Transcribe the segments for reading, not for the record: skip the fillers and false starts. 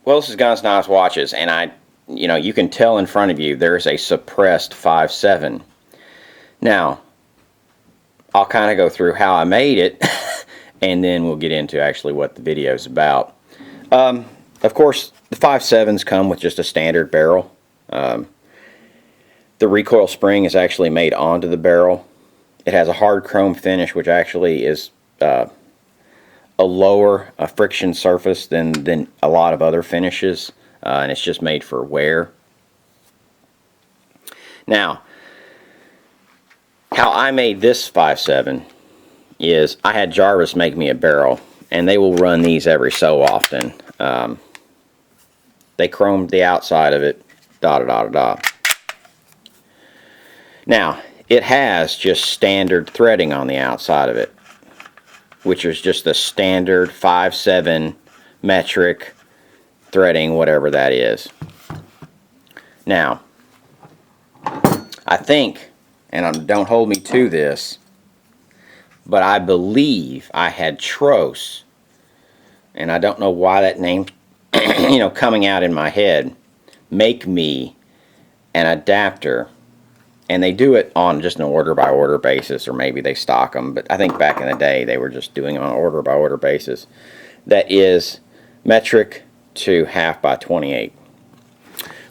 Willis's Guns, Knives, Watches, and you can tell in front of you there's a suppressed 5.7. Now, I'll kind of go through how I made it, and then we'll get into actually what the video is about. Of course, the 5.7s come with just a standard barrel. The recoil spring is actually made onto the barrel. It has a hard chrome finish, which actually is a lower friction surface than a lot of other finishes, and it's just made for wear. Now, how I made this 5.7 is I had Jarvis make me a barrel, and they will run these every so often. They chromed the outside of it, da-da-da-da-da. Now, it has just standard threading on the outside of it, which is just the standard 5.7 metric threading, whatever that is. Now, I think, and don't hold me to this, but I believe I had Tros, and I don't know why that name, coming out in my head, make me an adapter. And they do it on just an order-by-order basis, or maybe they stock them. But I think back in the day, they were just doing it on an order-by-order basis. That is metric to 1/2x28.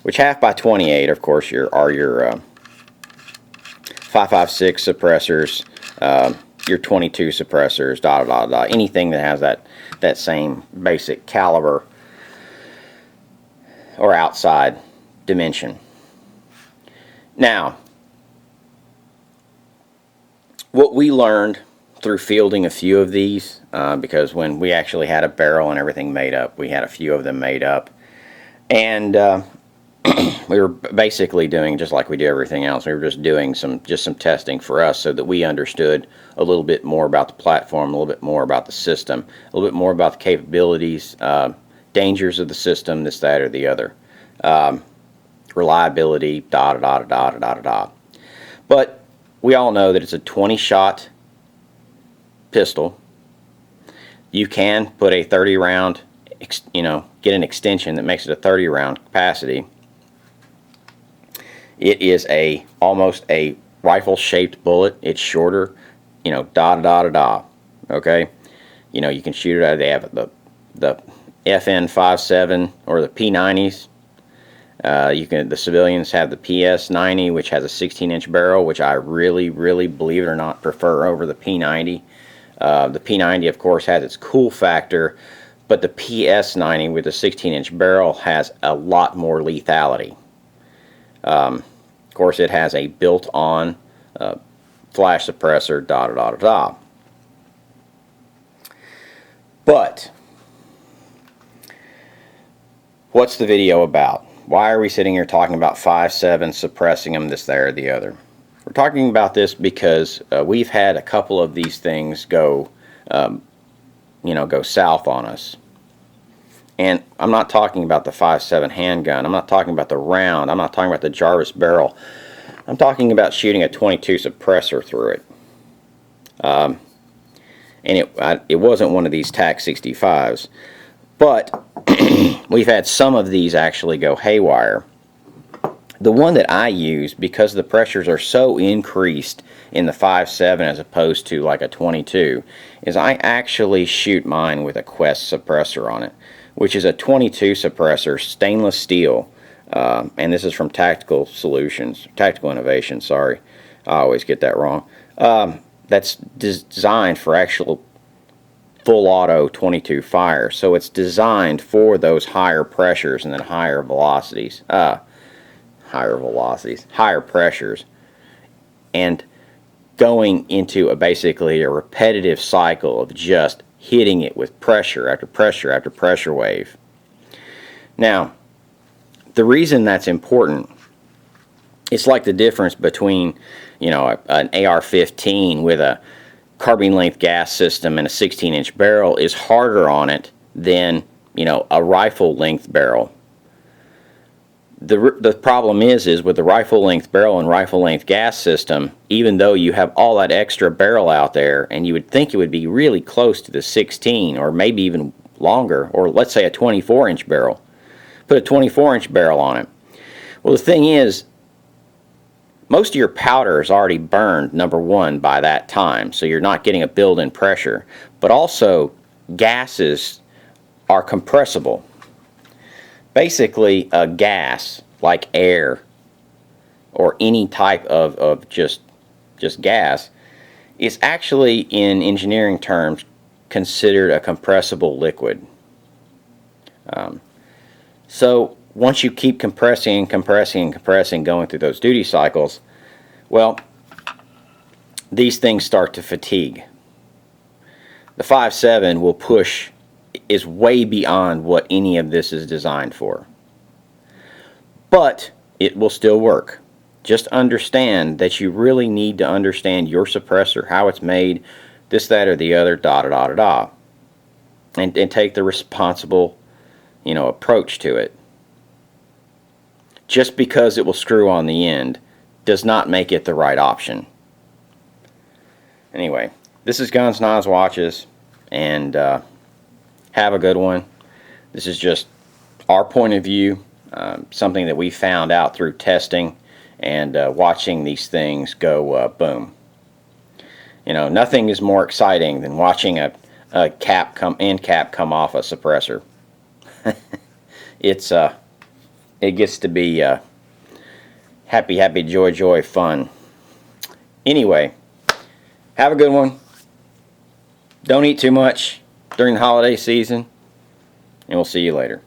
Which 1/2x28, of course, are your 5.56 suppressors, your 22 suppressors, da-da-da-da. Anything that has that same basic caliber or outside dimension. Now, what we learned through fielding a few of these, because when we actually had a barrel and everything made up, we had a few of them made up, and we were basically doing just like we do everything else. We were just doing some testing for us so that we understood a little bit more about the platform, a little bit more about the system, a little bit more about the capabilities, dangers of the system, this, that, or the other, reliability, da da da da da da da da. But we all know that it's a 20-shot pistol. You can put a 30-round, get an extension that makes it a 30-round capacity. It is almost a rifle-shaped bullet. It's shorter, da da da da da. Okay, you can shoot it out. They have the FN 5.7 or the P90s. The civilians have the PS90, which has a 16-inch barrel, which I really, really, believe it or not, prefer over the P90. The P90, of course, has its cool factor, but the PS90 with a 16-inch barrel has a lot more lethality. Of course, it has a built-on flash suppressor, da da da da da. But what's the video about? Why are we sitting here talking about 5.7 suppressing them, this, that, or the other? We're talking about this because we've had a couple of these things go south on us. And I'm not talking about the 5.7 handgun. I'm not talking about the round. I'm not talking about the Jarvis barrel. I'm talking about shooting a 22 suppressor through it. And it wasn't one of these TAC 65s. But we've had some of these actually go haywire. The one that I use, because the pressures are so increased in the 5.7 as opposed to like a 22, is I actually shoot mine with a Quest suppressor on it, which is a 22 suppressor, stainless steel, and this is from Tactical Innovation, sorry, I always get that wrong. That's designed for actual full auto 22 fire, so it's designed for those higher pressures and then higher pressures, and going into basically a repetitive cycle of just hitting it with pressure after pressure after pressure wave. Now, the reason that's important, it's like the difference between an AR-15 with a carbine length gas system and a 16-inch barrel is harder on it than a rifle length barrel. The problem is with the rifle length barrel and rifle length gas system, even though you have all that extra barrel out there, and you would think it would be really close to the 16 or maybe even longer, or let's say a 24-inch barrel, put a 24-inch barrel on it. Well, the thing is, most of your powder is already burned, number one, by that time, so you're not getting a build-in pressure. But also, gases are compressible. Basically, a gas, like air, or any type of just gas, is actually, in engineering terms, considered a compressible liquid. So once you keep compressing and compressing and compressing, going through those duty cycles, well, these things start to fatigue. The 5.7 will push, is way beyond what any of this is designed for. But it will still work. Just understand that you really need to understand your suppressor, how it's made, this, that, or the other, da da da da da. And take the responsible, approach to it. Just because it will screw on the end does not make it the right option. Anyway, this is Guns, Knives, Watches, and have a good one. This is just our point of view, something that we found out through testing and watching these things go boom. Nothing is more exciting than watching a end cap come off a suppressor. It gets to be happy, joy, fun. Anyway, have a good one. Don't eat too much during the holiday season, and we'll see you later.